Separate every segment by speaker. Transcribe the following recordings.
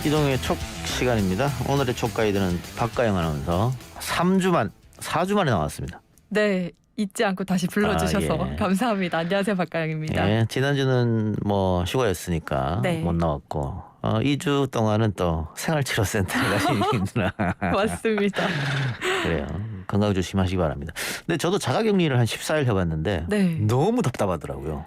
Speaker 1: 이동의 촉 시간입니다. 오늘의 촉 가이드는 박가영 아나운서 4주 만에 나왔습니다.
Speaker 2: 네, 잊지 않고 다시 불러주셔서
Speaker 1: 예.
Speaker 2: 감사합니다. 안녕하세요, 박가영입니다.
Speaker 1: 예, 지난주는 뭐 휴가였으니까
Speaker 2: 네.
Speaker 1: 못 나왔고 2주 동안은 또 생활치료센터에 가시느라
Speaker 2: 맞습니다.
Speaker 1: 그래요. 건강 조심하시기 바랍니다. 근데 저도 자가격리를 한 14일 해봤는데
Speaker 2: 네.
Speaker 1: 너무 답답하더라고요.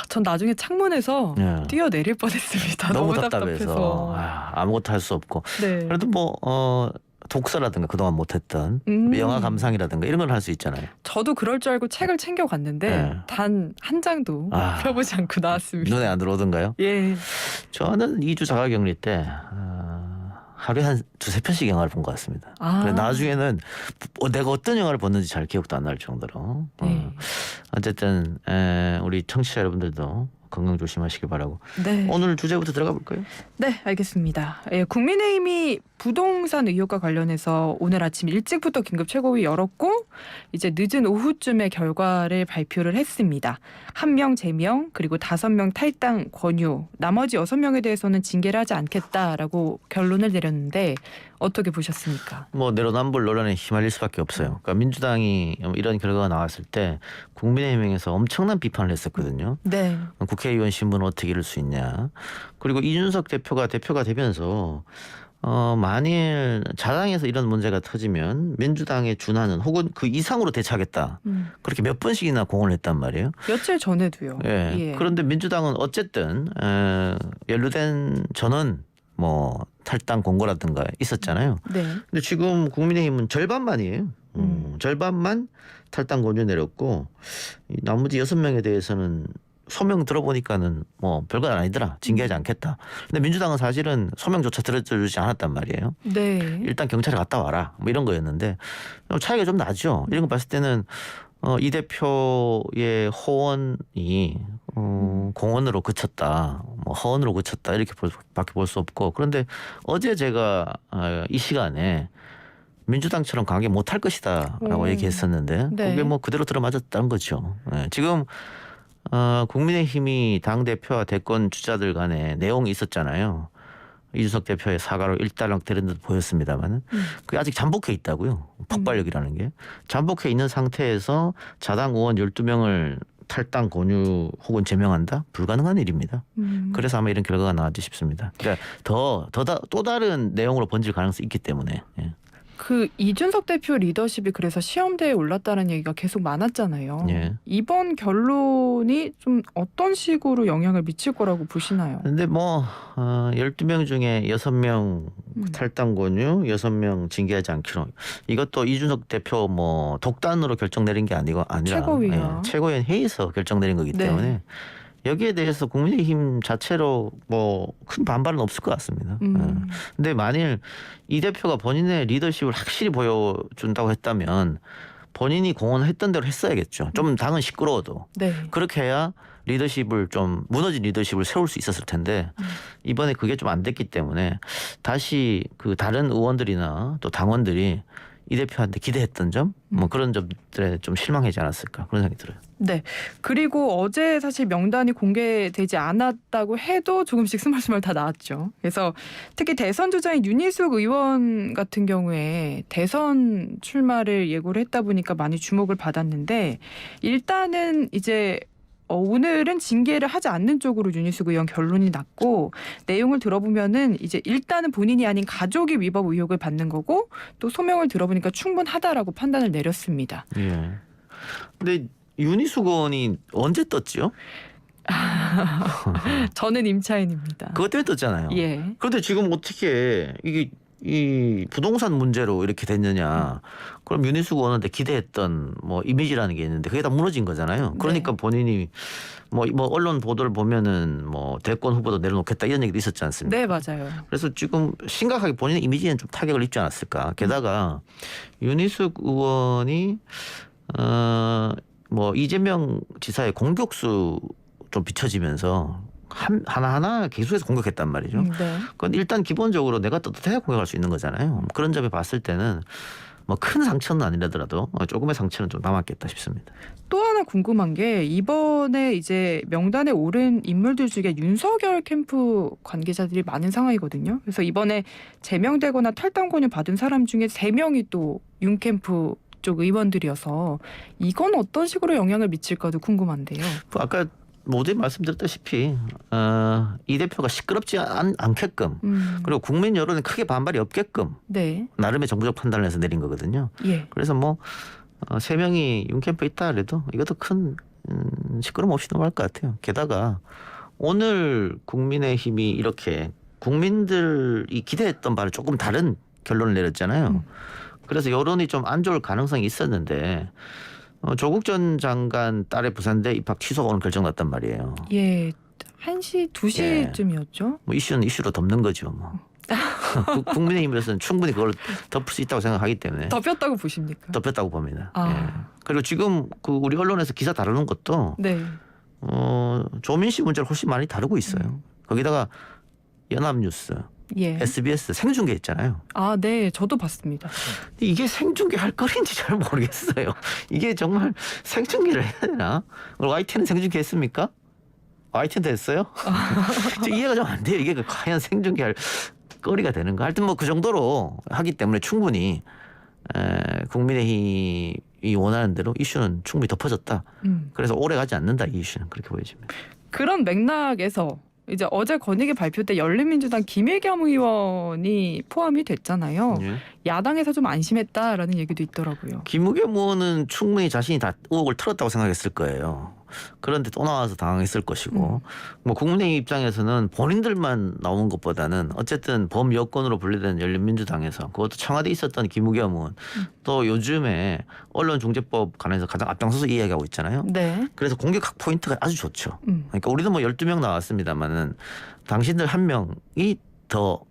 Speaker 2: 전 나중에 창문에서
Speaker 1: 예.
Speaker 2: 뛰어내릴 뻔했습니다.
Speaker 1: 너무
Speaker 2: 답답해서.
Speaker 1: 답답해서 아무것도 할 수 없고
Speaker 2: 네.
Speaker 1: 그래도 뭐 독서라든가 그동안 못했던 영화 감상이라든가 이런 걸 할 수 있잖아요.
Speaker 2: 저도 그럴 줄 알고 책을 챙겨갔는데
Speaker 1: 네.
Speaker 2: 단 한 장도 펴보지 않고 나왔습니다.
Speaker 1: 눈에 안 들어오던가요?
Speaker 2: 예.
Speaker 1: 저는 2주 자가격리 때 하루에 한 두세 편씩 영화를 본 것 같습니다. 그래 나중에는 내가 어떤 영화를 봤는지 잘 기억도 안 날 정도로.
Speaker 2: 네.
Speaker 1: 어쨌든 우리 청취자 여러분들도 건강 조심하시기 바라고.
Speaker 2: 네.
Speaker 1: 오늘 주제부터 들어가 볼까요?
Speaker 2: 네, 알겠습니다. 예, 국민의힘이 부동산 의혹과 관련해서 오늘 아침 일찍부터 긴급 최고위 열었고 이제 늦은 오후쯤에 결과를 발표를 했습니다. 1명 제명 그리고 5명 탈당 권유, 나머지 6명에 대해서는 징계를 하지 않겠다라고 결론을 내렸는데 어떻게 보셨습니까?
Speaker 1: 뭐 내로남불 논란에 휘말릴 수밖에 없어요. 그러니까 민주당이 이런 결과가 나왔을 때 국민의힘에서 엄청난 비판을 했었거든요.
Speaker 2: 네.
Speaker 1: 국회의원 신분을 어떻게 이룰 수 있냐. 그리고 이준석 대표가 되면서 만일 자당에서 이런 문제가 터지면 민주당에 준하는 혹은 그 이상으로 대처하겠다. 그렇게 몇 번씩이나 공언을 했단 말이에요.
Speaker 2: 며칠 전에도요.
Speaker 1: 예.
Speaker 2: 예.
Speaker 1: 그런데 민주당은 어쨌든 연루된 전원 뭐 탈당 공고라든가 있었잖아요.
Speaker 2: 네.
Speaker 1: 근데 지금 국민의힘은 절반만이에요. 절반만 탈당 권유 내렸고 나머지 6명에 대해서는 소명 들어보니까는 뭐 별건 아니더라. 징계하지 않겠다. 근데 민주당은 사실은 소명조차 들어주지 않았단 말이에요.
Speaker 2: 네.
Speaker 1: 일단 경찰에 갔다 와라. 뭐 이런 거였는데 차이가 좀 나죠. 이런 거 봤을 때는 이 대표의 호언이 공언으로 그쳤다. 뭐 허언으로 그쳤다. 이렇게 밖에 볼 수 없고. 그런데 어제 제가 이 시간에 민주당처럼 강하게 못할 것이다라고 얘기했었는데
Speaker 2: 네.
Speaker 1: 그게 뭐 그대로 들어맞았다는 거죠. 네. 지금 국민의힘이 당대표와 대권 주자들 간에 내용이 있었잖아요. 이준석 대표의 사과로 일단락 되는 듯 보였습니다만 그게 아직 잠복해 있다고요. 폭발력이라는 게. 잠복해 있는 상태에서 자당 의원 12명을 탈당 권유 혹은 제명한다? 불가능한 일입니다. 그래서 아마 이런 결과가 나왔지 싶습니다. 그러니까 또 다른 내용으로 번질 가능성이 있기 때문에. 예.
Speaker 2: 그 이준석 대표 리더십이 그래서 시험대에 올랐다는 얘기가 계속 많았잖아요.
Speaker 1: 예.
Speaker 2: 이번 결론이 좀 어떤 식으로 영향을 미칠 거라고 보시나요?
Speaker 1: 근데 뭐 12명 중에 6명 탈당 권유, 6명 징계하지 않기로. 이것도 이준석 대표 뭐 독단으로 결정 내린 게 아니라
Speaker 2: 최고위요.
Speaker 1: 최고위원 회의에서 결정 내린 거기 때문에
Speaker 2: 네.
Speaker 1: 여기에 대해서 국민의힘 자체로 뭐 큰 반발은 없을 것 같습니다. 근데 만일 이 대표가 본인의 리더십을 확실히 보여준다고 했다면 본인이 공언했던 대로 했어야겠죠. 좀 당은 시끄러워도.
Speaker 2: 네.
Speaker 1: 그렇게 해야 리더십을 좀 무너진 리더십을 세울 수 있었을 텐데 이번에 그게 좀 안 됐기 때문에 다시 그 다른 의원들이나 또 당원들이 이 대표한테 기대했던 점 뭐 그런 점들에 좀 실망하지 않았을까 그런 생각이 들어요.
Speaker 2: 네. 그리고 어제 사실 명단이 공개되지 않았다고 해도 조금씩 스멀스멀 다 나왔죠. 그래서 특히 대선 주자인 윤희숙 의원 같은 경우에 대선 출마를 예고를 했다 보니까 많이 주목을 받았는데 일단은 이제 오늘은 징계를 하지 않는 쪽으로 윤희숙 의원 결론이 났고 내용을 들어보면은 이제 일단은 본인이 아닌 가족이 위법 의혹을 받는 거고 또 소명을 들어보니까 충분하다라고 판단을 내렸습니다.
Speaker 1: 예. 근데 윤희숙 의원이 언제 떴지요?
Speaker 2: 저는 임차인입니다.
Speaker 1: 그것 때문에 떴잖아요.
Speaker 2: 예.
Speaker 1: 그런데 지금 어떻게 이게 이 부동산 문제로 이렇게 됐느냐? 그럼 윤희숙 의원한테 기대했던 뭐 이미지라는 게 있는데 그게 다 무너진 거잖아요. 그러니까
Speaker 2: 네.
Speaker 1: 본인이 뭐 언론 보도를 보면은 뭐 대권 후보도 내려놓겠다 이런 얘기도 있었지 않습니까?
Speaker 2: 네, 맞아요.
Speaker 1: 그래서 지금 심각하게 본인의 이미지에는 좀 타격을 입지 않았을까. 게다가 윤희숙 의원이 뭐 이재명 지사의 공격수 좀 비춰지면서 하나하나 계속해서 공격했단 말이죠.
Speaker 2: 네.
Speaker 1: 그건 일단 기본적으로 내가 떳떳해야 공격할 수 있는 거잖아요. 그런 점에 봤을 때는 뭐 큰 상처는 아니라더라도 조금의 상처는 좀 남았겠다 싶습니다.
Speaker 2: 또 하나 하나 궁금한 게 이번에 이제 명단에 오른 인물들 중에 윤석열 캠프 관계자들이 많은 상황이거든요. 그래서 이번에 제명되거나 탈당 권유 받은 사람 중에 3명이 또 윤 캠프 쪽 의원들이어서 이건 어떤 식으로 영향을 미칠까도 궁금한데요.
Speaker 1: 아까 모두에 말씀드렸다시피 이 대표가 시끄럽지 않게끔 그리고 국민 여론에 크게 반발이 없게끔
Speaker 2: 네.
Speaker 1: 나름의 정부적 판단을 해서 내린 거거든요.
Speaker 2: 예.
Speaker 1: 그래서 뭐 3명이 윤캠프에 있다 그래도 이것도 큰 시끄러움 없이 넘어갈 것 같아요. 게다가 오늘 국민의힘이 이렇게 국민들이 기대했던 바를 조금 다른 결론을 내렸잖아요. 그래서 여론이 좀 안 좋을 가능성이 있었는데 조국 전 장관 딸의 부산대 입학 취소가 오늘 결정났단 말이에요.
Speaker 2: 예. 1시, 2시쯤이었죠.
Speaker 1: 뭐 이슈는 이슈로 덮는 거죠. 뭐. 국민의힘으로서는 충분히 그걸 덮을 수 있다고 생각하기 때문에
Speaker 2: 덮였다고 보십니까?
Speaker 1: 덮였다고 봅니다.
Speaker 2: 아.
Speaker 1: 예. 그리고 지금 그 우리 언론에서 기사 다루는 것도
Speaker 2: 네.
Speaker 1: 조민 씨 문제를 훨씬 많이 다루고 있어요. 거기다가 연합뉴스,
Speaker 2: 예.
Speaker 1: SBS 생중계했잖아요.
Speaker 2: 아, 네. 저도 봤습니다.
Speaker 1: 이게 생중계할 거리인지 잘 모르겠어요. 이게 정말 생중계를 해야 되나? YTN은 생중계했습니까? YTN도 했어요? 이해가 좀 안 돼요. 이게 과연 생중계할 거리가 되는가? 하여튼 뭐 그 정도로 하기 때문에 충분히 국민의힘이 원하는 대로 이슈는 충분히 덮어졌다. 그래서 오래 가지 않는다 이 이슈는 그렇게 보여집니다.
Speaker 2: 그런 맥락에서 이제 어제 건의계 발표 때 열린민주당 김일겸 의원이 포함이 됐잖아요.
Speaker 1: 예.
Speaker 2: 야당에서 좀 안심했다라는 얘기도 있더라고요.
Speaker 1: 김우겸 의원은 충분히 자신이 다 의혹을 털었다고 생각했을 거예요. 그런데 또 나와서 당황했을 것이고 뭐 국민의힘 입장에서는 본인들만 나온 것보다는 어쨌든 범여권으로 분류된 열린민주당에서 그것도 청와대에 있었던 김우겸 의원 또 요즘에 언론중재법 관련해서 가장 앞장서서 이야기하고 있잖아요.
Speaker 2: 네.
Speaker 1: 그래서 공격 포인트가 아주 좋죠. 그러니까 우리도 뭐 12명 나왔습니다만은 당신들 한 명이 더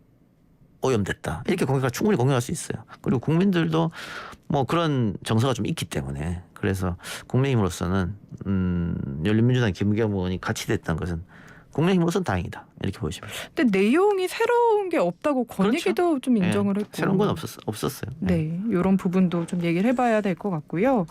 Speaker 1: 오염됐다. 이렇게 충분히 공격할 수 있어요. 그리고 국민들도 뭐 그런 정서가 좀 있기 때문에 그래서 국민의힘으로서는 열린민주당 김우겸 의원이 같이 됐다는 것은 국민의힘으로서는 다행이다. 이렇게 보여집니다.
Speaker 2: 근데 내용이 새로운 게 없다고 건의기도
Speaker 1: 그렇죠.
Speaker 2: 좀 인정을 했고.
Speaker 1: 새로운 건 없었어요.
Speaker 2: 네. 이런 부분도 좀 얘기를 해봐야 될 것 같고요.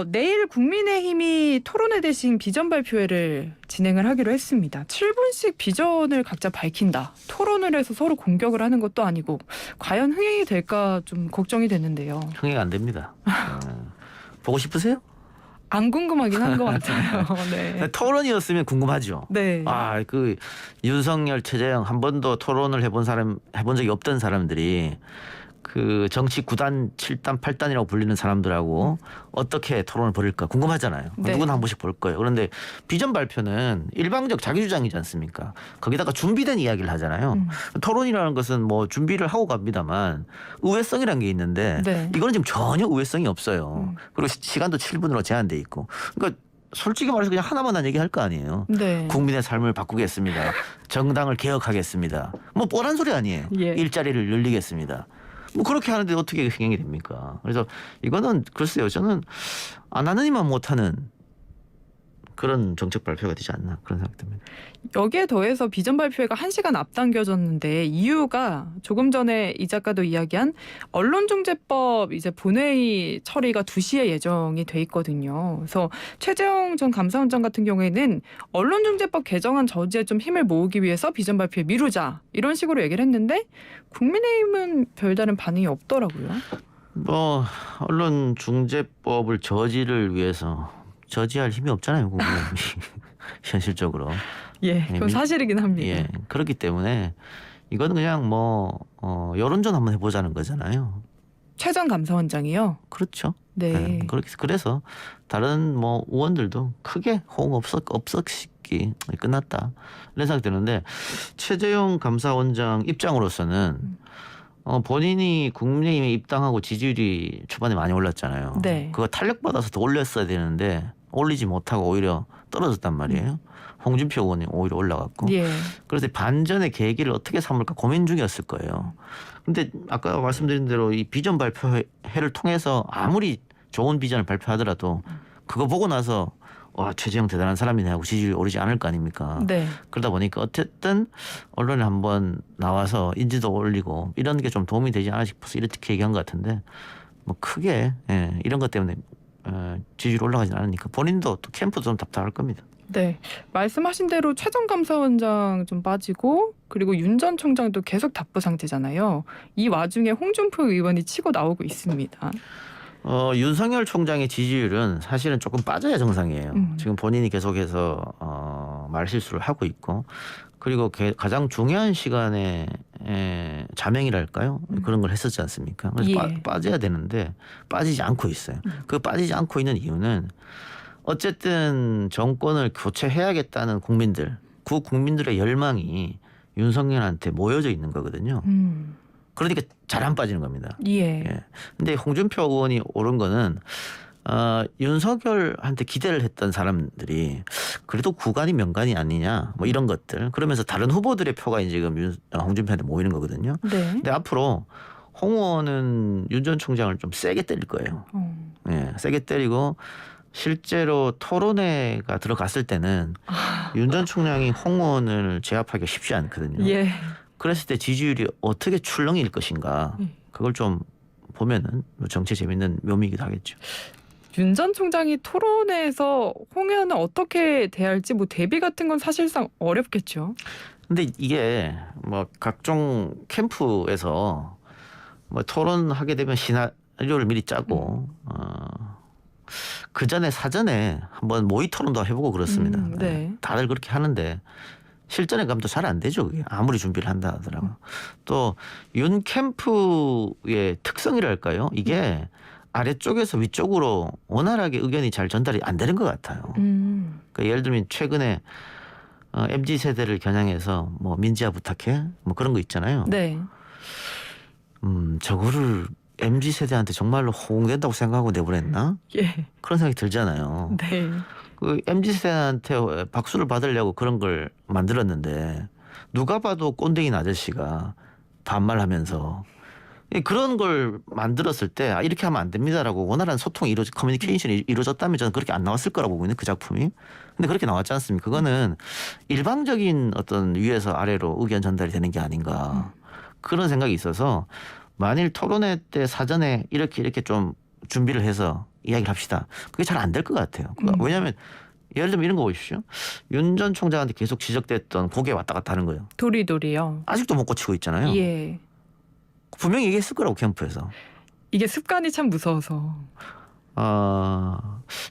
Speaker 2: 내일 국민의힘이 토론회 대신 비전 발표회를 진행을 하기로 했습니다. 7분씩 비전을 각자 밝힌다. 토론을 해서 서로 공격을 하는 것도 아니고 과연 흥행이 될까 좀 걱정이 되는데요.
Speaker 1: 흥행 안 됩니다. 보고 싶으세요?
Speaker 2: 안 궁금하긴 한 것 같아요. 네.
Speaker 1: 토론이었으면 궁금하죠.
Speaker 2: 네.
Speaker 1: 그 윤석열, 최재형 한 번도 토론을 해본 적이 없던 사람들이 그 정치 9단, 7단, 8단이라고 불리는 사람들하고 어떻게 토론을 벌일까 궁금하잖아요.
Speaker 2: 네.
Speaker 1: 누구나 한 번씩 볼 거예요. 그런데 비전 발표는 일방적 자기 주장이지 않습니까? 거기다가 준비된 이야기를 하잖아요. 토론이라는 것은 뭐 준비를 하고 갑니다만 우회성이라는 게 있는데
Speaker 2: 네.
Speaker 1: 이거는 지금 전혀 우회성이 없어요. 그리고 시간도 7분으로 제한돼 있고. 그러니까 솔직히 말해서 그냥 하나만 한 얘기할 거 아니에요.
Speaker 2: 네.
Speaker 1: 국민의 삶을 바꾸겠습니다. 정당을 개혁하겠습니다. 뭐 뻔한 소리 아니에요.
Speaker 2: 예.
Speaker 1: 일자리를 늘리겠습니다. 뭐 그렇게 하는데 어떻게 흥행이 됩니까? 그래서 이거는 글쎄요. 저는 안 하느니만 못하는 그런 정책 발표가 되지 않나 그런 생각 듭니다.
Speaker 2: 여기에 더해서 비전 발표회가 1시간 앞당겨졌는데 이유가 조금 전에 이 작가도 이야기한 언론중재법 이제 본회의 처리가 2시에 예정이 돼 있거든요. 그래서 최재형 전 감사원장 같은 경우에는 언론중재법 개정안 저지에 좀 힘을 모으기 위해서 비전 발표에 미루자 이런 식으로 얘기를 했는데 국민의힘은 별다른 반응이 없더라고요.
Speaker 1: 뭐 언론중재법을 저지를 위해서 저지할 힘이 없잖아요. 국민의힘이 현실적으로.
Speaker 2: 예, 그건 사실이긴 합니다.
Speaker 1: 예, 그렇기 때문에 이거는 그냥 뭐 여론전 한번 해보자는 거잖아요.
Speaker 2: 최 전 감사원장이요.
Speaker 1: 그렇죠.
Speaker 2: 네.
Speaker 1: 그래서 다른 뭐 의원들도 크게 호응 없었기 끝났다 이런 생각이 드는데 최재형 감사원장 입장으로서는 본인이 국민의힘에 입당하고 지지율이 초반에 많이 올랐잖아요.
Speaker 2: 네.
Speaker 1: 그거 탄력받아서 더 올렸어야 되는데 올리지 못하고 오히려 떨어졌단 말이에요. 홍준표 의원이 오히려 올라갔고.
Speaker 2: 예.
Speaker 1: 그래서 반전의 계기를 어떻게 삼을까 고민 중이었을 거예요. 근데 아까 말씀드린 대로 이 비전 발표회를 통해서 아무리 좋은 비전을 발표하더라도 그거 보고 나서 와 최재형 대단한 사람이네 하고 지지율이 오르지 않을 거 아닙니까?
Speaker 2: 네.
Speaker 1: 그러다 보니까 어쨌든 언론에 한번 나와서 인지도 올리고 이런 게 좀 도움이 되지 않아 싶어서 이렇게 얘기한 것 같은데 뭐 크게 이런 것 때문에 지지율 올라가진 않으니까 본인도 또 캠프도 좀 답답할 겁니다.
Speaker 2: 네, 말씀하신 대로 최정 감사원장 좀 빠지고 그리고 윤 전 총장도 계속 답보 상태잖아요. 이 와중에 홍준표 의원이 치고 나오고 있습니다.
Speaker 1: 윤석열 총장의 지지율은 사실은 조금 빠져야 정상이에요. 지금 본인이 계속해서 말실수를 하고 있고 그리고 가장 중요한 시간에 자명이랄까요? 그런 걸 했었지 않습니까? 그래서
Speaker 2: 예.
Speaker 1: 빠져야 되는데 빠지지 않고 있어요. 그 빠지지 않고 있는 이유는 어쨌든 정권을 교체해야겠다는 국민들, 그 국민들의 열망이 윤석열한테 모여져 있는 거거든요. 그러니까 잘 안 빠지는 겁니다.
Speaker 2: 예.
Speaker 1: 예. 근데 홍준표 의원이 오른 거는 윤석열한테 기대를 했던 사람들이 그래도 구간이 명간이 아니냐 뭐 이런 것들 그러면서 다른 후보들의 표가 지금 홍준표한테 모이는 거거든요.
Speaker 2: 네.
Speaker 1: 근데 앞으로 홍 의원은 윤 전 총장을 좀 세게 때릴 거예요. 예, 세게 때리고 실제로 토론회가 들어갔을 때는 윤 전 총장이 홍 의원을 제압하기가 쉽지 않거든요.
Speaker 2: 예.
Speaker 1: 그랬을 때 지지율이 어떻게 출렁일 것인가 그걸 좀 보면은 정치 재밌는 묘미이기도 하겠죠.
Speaker 2: 윤 전 총장이 토론회에서 홍 의원을 어떻게 대할지 뭐 대비 같은 건 사실상 어렵겠죠.
Speaker 1: 근데 이게 뭐 각종 캠프에서 뭐 토론하게 되면 시나리오를 미리 짜고 그 전에 사전에 한번 모의 토론도 해보고 그렇습니다.
Speaker 2: 네.
Speaker 1: 다들 그렇게 하는데 실전에 가면 또 잘 안 되죠. 그게 아무리 준비를 한다 하더라고. 또 윤 캠프의 특성이랄까요? 이게 아래쪽에서 위쪽으로 원활하게 의견이 잘 전달이 안 되는 것 같아요. 그러니까 예를 들면 최근에 MZ 세대를 겨냥해서 뭐 민지야 부탁해 뭐 그런 거 있잖아요.
Speaker 2: 네.
Speaker 1: 저거를 MZ 세대한테 정말로 호응된다고 생각하고 내보냈나?
Speaker 2: 예.
Speaker 1: 그런 생각이 들잖아요.
Speaker 2: 네.
Speaker 1: 그 MZ 세대한테 박수를 받으려고 그런 걸 만들었는데 누가 봐도 꼰대인 아저씨가 반말하면서 그런 걸 만들었을 때 이렇게 하면 안 됩니다라고 원활한 소통이 커뮤니케이션이 이루어졌다면 저는 그렇게 안 나왔을 거라고 보거든요. 그 작품이. 근데 그렇게 나왔지 않습니까? 그거는 일방적인 어떤 위에서 아래로 의견 전달이 되는 게 아닌가 그런 생각이 있어서 만일 토론회 때 사전에 이렇게 좀 준비를 해서 이야기를 합시다. 그게 잘 안 될 것 같아요. 왜냐하면 예를 들면 이런 거 보십시오. 윤 전 총장한테 계속 지적됐던 고개 왔다 갔다 하는 거예요.
Speaker 2: 도리도리요.
Speaker 1: 아직도 못 고치고 있잖아요.
Speaker 2: 예.
Speaker 1: 분명히 얘기했을 거라고 캠프에서.
Speaker 2: 이게 습관이 참 무서워서.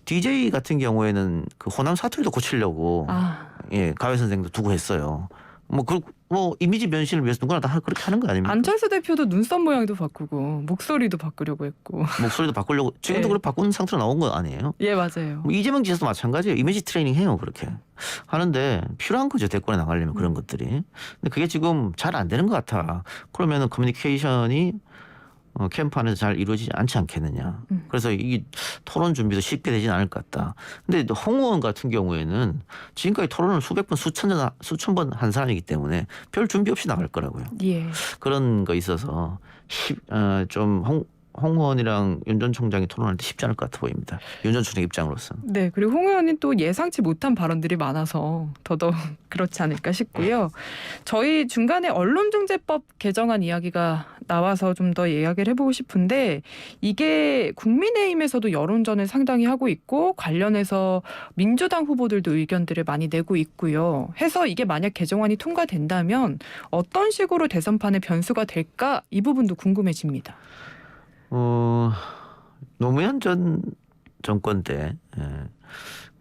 Speaker 1: DJ 같은 경우에는 그 호남 사투리도 고치려고 예, 가회 선생도 두고 했어요. 뭐 이미지 변신을 위해서 누구나 다 그렇게 하는 거 아닙니까?
Speaker 2: 안철수 대표도 눈썹 모양도 바꾸고 목소리도 바꾸려고 했고.
Speaker 1: 목소리도 바꾸려고 지금도
Speaker 2: 예.
Speaker 1: 그렇게 바꾸는 상태로 나온 거 아니에요?
Speaker 2: 예, 맞아요.
Speaker 1: 뭐 이재명 지사도 마찬가지예요. 이미지 트레이닝 해요. 그렇게 하는데 필요한 거죠. 대권에 나가려면 그런 것들이. 근데 그게 지금 잘 안 되는 것 같아. 그러면은 커뮤니케이션이 캠프 안에서 잘 이루어지지 않지 않겠느냐. 그래서 이 토론 준비도 쉽게 되지는 않을 것 같다. 근데 홍 의원 같은 경우에는 지금까지 토론을 수백 번, 수천 번 한 사람이기 때문에 별 준비 없이 나갈 거라고요.
Speaker 2: 예.
Speaker 1: 그런 거 있어서 좀 홍 의원이랑 윤 전 총장이 토론할 때 쉽지 않을 것 같아 보입니다. 윤 전 총장 입장으로서.
Speaker 2: 네, 그리고 홍 의원은 또 예상치 못한 발언들이 많아서 더더욱 그렇지 않을까 싶고요. 저희 중간에 언론중재법 개정안 이야기가 나와서 좀 더 이야기를 해보고 싶은데 이게 국민의힘에서도 여론전을 상당히 하고 있고 관련해서 민주당 후보들도 의견들을 많이 내고 있고요. 해서 이게 만약 개정안이 통과된다면 어떤 식으로 대선판의 변수가 될까 이 부분도 궁금해집니다.
Speaker 1: 노무현 전 정권 때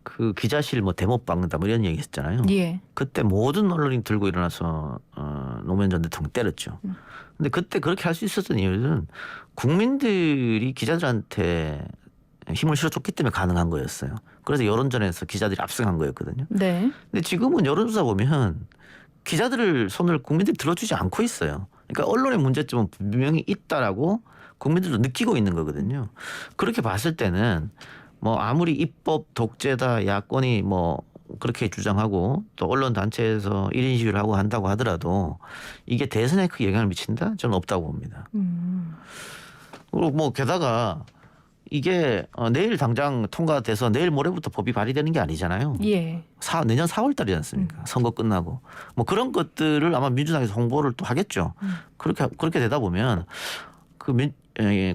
Speaker 1: 그 기자실 뭐 대못 박는다 뭐 이런 얘기 했잖아요.
Speaker 2: 예.
Speaker 1: 그때 모든 언론이 들고 일어나서 노무현 전 대통령 때렸죠. 근데 그때 그렇게 할 수 있었던 이유는 국민들이 기자들한테 힘을 실어줬기 때문에 가능한 거였어요. 그래서 여론전에서 기자들이 압승한 거였거든요.
Speaker 2: 네.
Speaker 1: 근데 지금은 여론조사 보면 기자들을 손을 국민들이 들어주지 않고 있어요. 그러니까 언론의 문제점은 분명히 있다라고 국민들도 느끼고 있는 거거든요. 그렇게 봤을 때는 뭐 아무리 입법 독재다 야권이 뭐 그렇게 주장하고 또 언론 단체에서 1인 시위를 하고 한다고 하더라도 이게 대선에 크게 영향을 미친다? 저는 없다고 봅니다. 그리고 뭐 게다가 이게 내일 당장 통과돼서 내일 모레부터 법이 발의되는 게 아니잖아요.
Speaker 2: 예.
Speaker 1: 내년 4월 달이지 않습니까? 선거 끝나고. 뭐 그런 것들을 아마 민주당에서 홍보를 또 하겠죠. 그렇게 되다 보면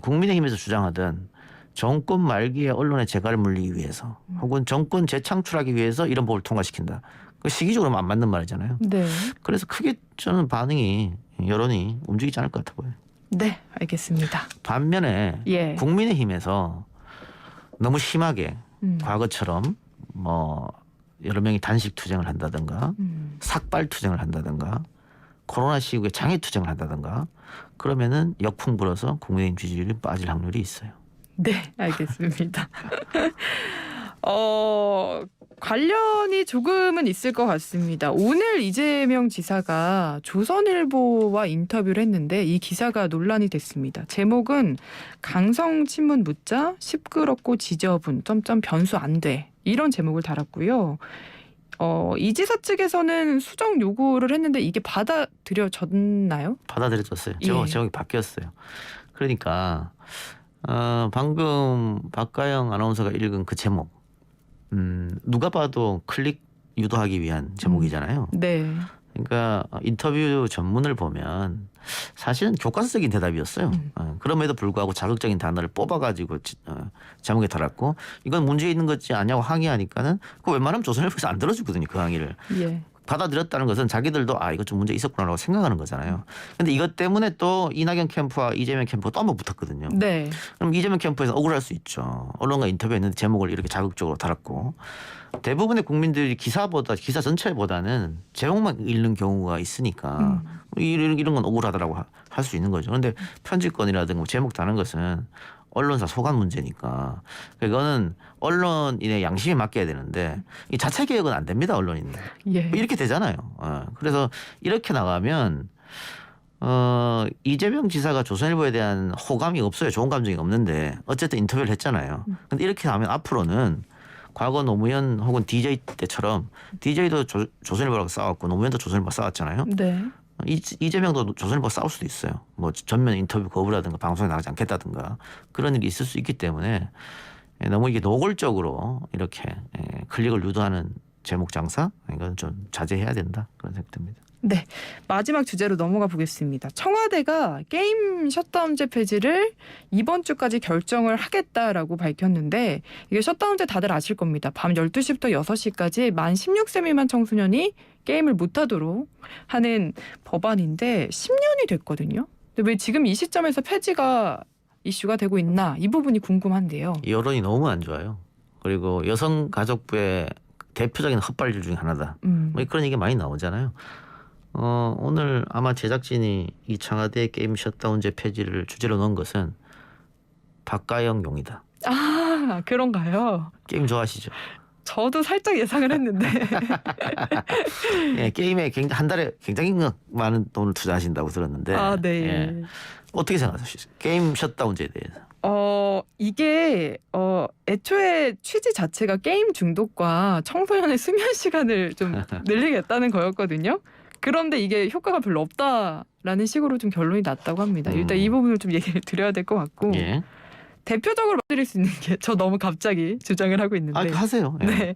Speaker 1: 국민의힘에서 주장하던 정권 말기에 언론의 재갈을 물리기 위해서 혹은 정권 재창출하기 위해서 이런 법을 통과시킨다. 그 시기적으로 안 맞는 말이잖아요.
Speaker 2: 네.
Speaker 1: 그래서 크게 저는 반응이 여론이 움직이지 않을 것 같아 보여요.
Speaker 2: 네, 알겠습니다.
Speaker 1: 반면에
Speaker 2: 예.
Speaker 1: 국민의힘에서 너무 심하게 과거처럼 뭐 여러 명이 단식 투쟁을 한다든가 삭발 투쟁을 한다든가 코로나 시국에 장애 투쟁을 한다든가 그러면은 역풍 불어서 국민의힘 지지율이 빠질 확률이 있어요.
Speaker 2: 네, 알겠습니다. 관련이 조금은 있을 것 같습니다. 오늘 이재명 지사가 조선일보와 인터뷰를 했는데 이 기사가 논란이 됐습니다. 제목은 강성 친문 묻자 시끄럽고 지저분 점점 변수 안 돼. 이런 제목을 달았고요. 이 지사 측에서는 수정 요구를 했는데 이게 받아들여졌나요?
Speaker 1: 받아들여졌어요.
Speaker 2: 예.
Speaker 1: 제목이 바뀌었어요. 그러니까 방금 박가영 아나운서가 읽은 그 제목 누가 봐도 클릭 유도하기 위한 제목이잖아요.
Speaker 2: 네.
Speaker 1: 그러니까 인터뷰 전문을 보면 사실은 교과서적인 대답이었어요. 그럼에도 불구하고 자극적인 단어를 뽑아가지고 제목에 달았고 이건 문제 있는 거지 않냐고 항의하니까는 그 웬만하면 조선일보에서 안 들어주거든요. 그 항의를.
Speaker 2: 예.
Speaker 1: 받아들였다는 것은 자기들도 이거 좀 문제 있었구나라고 생각하는 거잖아요. 근데 이것 때문에 또 이낙연 캠프와 이재명 캠프가 또 한 번 붙었거든요.
Speaker 2: 네.
Speaker 1: 그럼 이재명 캠프에서 억울할 수 있죠. 언론과 인터뷰했는데 제목을 이렇게 자극적으로 달았고 대부분의 국민들이 기사 전체보다는 제목만 읽는 경우가 있으니까 이런 건 억울하다라고 할 수 있는 거죠. 그런데 편집권이라든가 제목 다는 것은 언론사 소관 문제니까 이거는 언론인의 양심에 맡겨야 되는데 이 자체 개혁은 안 됩니다. 언론인들
Speaker 2: 예.
Speaker 1: 이렇게 되잖아요. 그래서 이렇게 나가면 이재명 지사가 조선일보에 대한 호감이 없어요. 좋은 감정이 없는데 어쨌든 인터뷰를 했잖아요. 근데 이렇게 하면 앞으로는 과거 노무현 혹은 DJ 때처럼 DJ도 조선일보라고 싸웠고 노무현도 조선일보가 싸웠잖아요.
Speaker 2: 네.
Speaker 1: 이재명도 조선일보 싸울 수도 있어요. 뭐 전면 인터뷰 거부라든가 방송에 나가지 않겠다든가 그런 일이 있을 수 있기 때문에 너무 이게 노골적으로 이렇게 클릭을 유도하는 제목 장사 이건 좀 자제해야 된다 그런 생각 듭니다.
Speaker 2: 네. 마지막 주제로 넘어가 보겠습니다. 청와대가 게임 셧다운제 폐지를 이번 주까지 결정을 하겠다라고 밝혔는데 이게 셧다운제 다들 아실 겁니다. 밤 12시부터 6시까지 만 16세 미만 청소년이 게임을 못하도록 하는 법안인데 10년이 됐거든요. 근데 왜 지금 이 시점에서 폐지가 이슈가 되고 있나 이 부분이 궁금한데요.
Speaker 1: 여론이 너무 안 좋아요. 그리고 여성가족부의 대표적인 헛발질 중에 하나다. 뭐 그런 얘기 많이 나오잖아요. 오늘 아마 제작진이 이 청와대 게임 셧다운제 폐지를 주제로 넣은 것은 박가영 용이다.
Speaker 2: 아, 그런가요?
Speaker 1: 게임 좋아하시죠?
Speaker 2: 저도 살짝 예상을 했는데.
Speaker 1: 예, 게임에 한 달에 굉장히 많은 돈을 투자하신다고 들었는데.
Speaker 2: 아, 네.
Speaker 1: 예. 어떻게 생각하세요? 게임 셧다운제에 대해서.
Speaker 2: 이게 애초에 취지 자체가 게임 중독과 청소년의 수면 시간을 좀 늘리겠다는 거였거든요. 그런데 이게 효과가 별로 없다라는 식으로 좀 결론이 났다고 합니다. 일단 이 부분을 좀 얘기를 드려야 될 것 같고
Speaker 1: 예.
Speaker 2: 대표적으로 말드릴 수 있는 게 저 너무 갑자기 주장을 하고 있는데
Speaker 1: 하세요. 예.
Speaker 2: 네.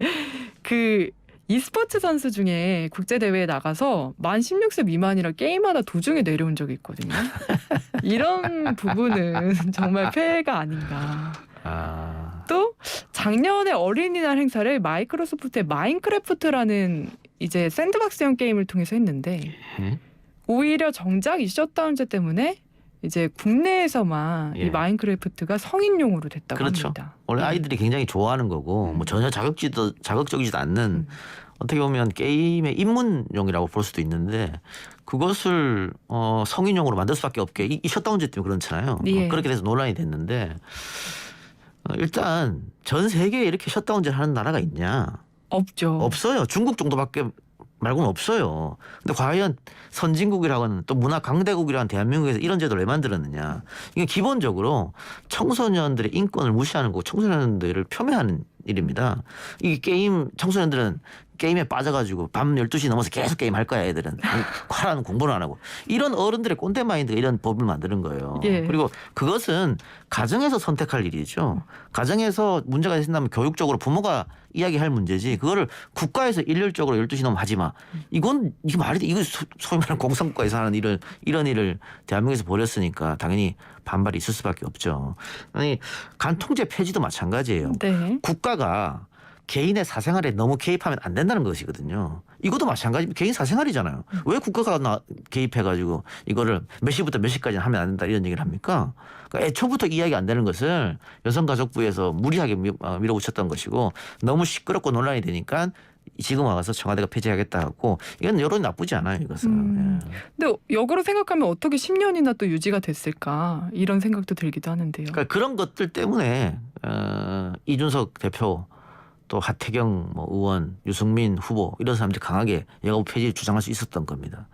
Speaker 2: 그 e스포츠 선수 중에 국제대회에 나가서 만 16세 미만이라 게임하다 도중에 내려온 적이 있거든요. 이런 부분은 정말 폐해가 아닌가. 또 작년에 어린이날 행사를 마이크로소프트의 마인크래프트라는 이제 샌드박스형 게임을 통해서 했는데 오히려 정작 이 셧다운제 때문에 이제 국내에서만
Speaker 1: 예.
Speaker 2: 이 마인크래프트가 성인용으로 됐다고
Speaker 1: 그렇죠.
Speaker 2: 합니다.
Speaker 1: 원래 아이들이 굉장히 좋아하는 거고 뭐 전혀 자극적이지도 않는 어떻게 보면 게임의 입문용이라고 볼 수도 있는데 그것을 성인용으로 만들 수밖에 없게 이 셧다운제 때문에 그렇잖아요.
Speaker 2: 예.
Speaker 1: 그렇게 돼서 논란이 됐는데 일단 전 세계에 이렇게 셧다운제를 하는 나라가 있냐?
Speaker 2: 없죠.
Speaker 1: 없어요. 중국 정도밖에 말고는 없어요. 근데 과연 선진국이라고는 또 문화 강대국이라는 대한민국에서 이런 제도를 왜 만들었느냐. 이게 기본적으로 청소년들의 인권을 무시하는 거고 청소년들을 폄훼하는 일입니다. 이 게임 청소년들은 게임에 빠져가지고 밤 12시 넘어서 계속 게임할 거야 애들은. 하라는 공부는 안 하고. 이런 어른들의 꼰대 마인드가 이런 법을 만드는 거예요.
Speaker 2: 예.
Speaker 1: 그리고 그것은 가정에서 선택할 일이죠. 가정에서 문제가 생긴다면 교육적으로 부모가 이야기할 문제지. 그거를 국가에서 일률적으로 12시 넘으면 하지 마. 이건 이게 말이 돼. 이거 소위 말하는 공산국가에서 하는 이런 일을 대한민국에서 벌였으니까 당연히 반발이 있을 수밖에 없죠. 아니 간통죄 폐지도 마찬가지예요.
Speaker 2: 네.
Speaker 1: 국가가 개인의 사생활에 너무 개입하면 안 된다는 것이거든요. 이것도 마찬가지. 개인 사생활이잖아요. 왜 국가가 개입해가지고 이거를 몇 시부터 몇 시까지는 하면 안 된다 이런 얘기를 합니까? 그러니까 애초부터 이야기 안 되는 것을 여성가족부에서 무리하게 밀어붙였던 것이고 너무 시끄럽고 논란이 되니까 지금 와서 청와대가 폐지하겠다 하고 이건 여론이 나쁘지 않아요. 이것은. 예.
Speaker 2: 근데 역으로 생각하면 어떻게 10년이나 또 유지가 됐을까 이런 생각도 들기도 하는데요.
Speaker 1: 그러니까 그런 것들 때문에 이준석 대표 또 하태경 의원, 유승민 후보 이런 사람들이 강하게 여가부 폐지를 주장할 수 있었던 겁니다.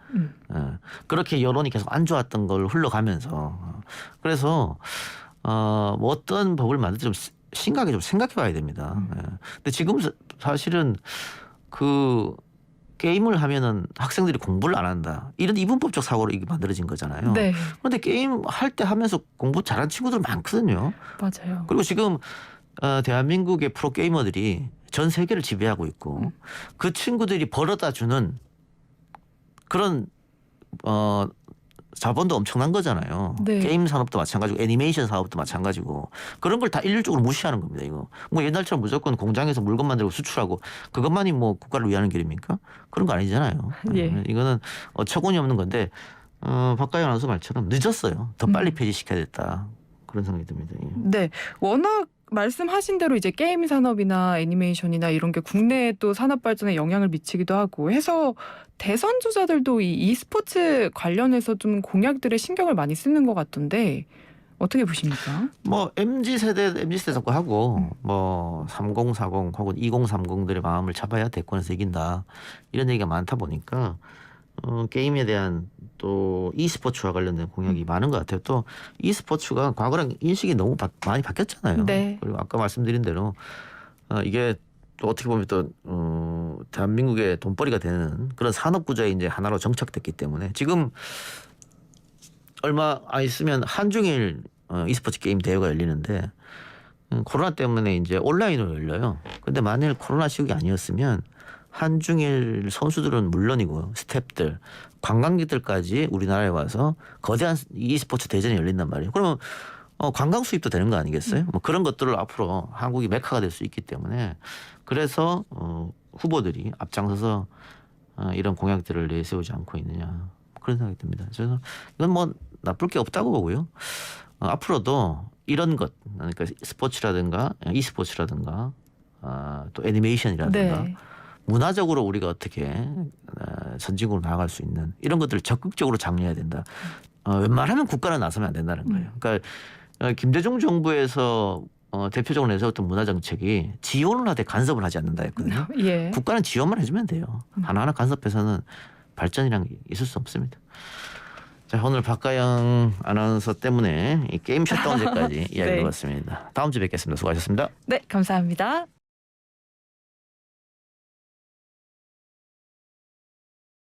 Speaker 1: 그렇게 여론이 계속 안 좋았던 걸 흘러가면서 그래서 뭐 어떤 법을 만들 때 좀 심각하게 좀 생각해봐야 됩니다. 근데 지금 사실은 그 게임을 하면은 학생들이 공부를 안 한다. 이런 이분법적 사고로 이게 만들어진 거잖아요.
Speaker 2: 네.
Speaker 1: 그런데 게임 할 때 하면서 공부 잘하는 친구들 많거든요.
Speaker 2: 맞아요.
Speaker 1: 그리고 지금 대한민국의 프로 게이머들이 전 세계를 지배하고 있고 그 친구들이 벌어다 주는 그런 자본도 엄청난 거잖아요.
Speaker 2: 네.
Speaker 1: 게임 산업도 마찬가지고 애니메이션 사업도 마찬가지고 그런 걸 다 일률적으로 무시하는 겁니다. 이거 뭐 옛날처럼 무조건 공장에서 물건 만들고 수출하고 그것만이 뭐 국가를 위하는 길입니까? 그런 거 아니잖아요.
Speaker 2: 예.
Speaker 1: 이거는 어처구니 없는 건데 박가연 아나운서 말처럼 늦었어요. 더 빨리 폐지시켜야 됐다. 그런 생각이 듭니다. 예.
Speaker 2: 네. 워낙 말씀하신 대로 이제 게임 산업이나 애니메이션이나 이런 게 국내 또 산업 발전에 영향을 미치기도 하고 해서 대선 주자들도 이 e스포츠 관련해서 좀 공약들에 신경을 많이 쓰는 것 같던데 어떻게 보십니까?
Speaker 1: 뭐 MZ 세대 자꾸 하고 뭐 3040 혹은 2030들의 마음을 잡아야 대권에서 이긴다 이런 얘기가 많다 보니까 게임에 대한 또 e스포츠와 관련된 공약이 많은 것 같아요. 또 e스포츠가 과거랑 인식이 너무 많이 바뀌었잖아요.
Speaker 2: 네.
Speaker 1: 그리고 아까 말씀드린 대로 이게 또 어떻게 보면 또 대한민국의 돈벌이가 되는 그런 산업 구조의 이제 하나로 정착됐기 때문에 지금 얼마 안 있으면 한중일 e스포츠 게임 대회가 열리는데 코로나 때문에 이제 온라인으로 열려요. 근데 만일 코로나 시국이 아니었으면 한중일 선수들은 물론이고 스태프들, 관광객들까지 우리나라에 와서 거대한 e스포츠 대전이 열린단 말이에요. 그러면 관광 수입도 되는 거 아니겠어요? 뭐 그런 것들을 앞으로 한국이 메카가 될 수 있기 때문에 그래서 후보들이 앞장서서 이런 공약들을 내세우지 않고 있느냐 그런 생각이 듭니다. 그래서 이건 뭐 나쁠 게 없다고 보고요. 앞으로도 이런 것 그러니까 스포츠라든가 e스포츠라든가 또 애니메이션이라든가
Speaker 2: 네.
Speaker 1: 문화적으로 우리가 어떻게 선진국으로 나아갈 수 있는 이런 것들을 적극적으로 장려해야 된다. 웬만하면 국가는 나서면 안 된다는 거예요. 그러니까 김대중 정부에서 대표적으로 내세웠던 문화정책이 지원을 하되 간섭을 하지 않는다였거든요.
Speaker 2: 예.
Speaker 1: 국가는 지원만 해주면 돼요. 하나하나 간섭해서는 발전이란 게 있을 수 없습니다. 자, 오늘 박가영 아나운서 때문에 이 게임 셧다운제까지 이야기
Speaker 2: 네.
Speaker 1: 해봤습니다. 다음 주에 뵙겠습니다. 수고하셨습니다.
Speaker 2: 네, 감사합니다.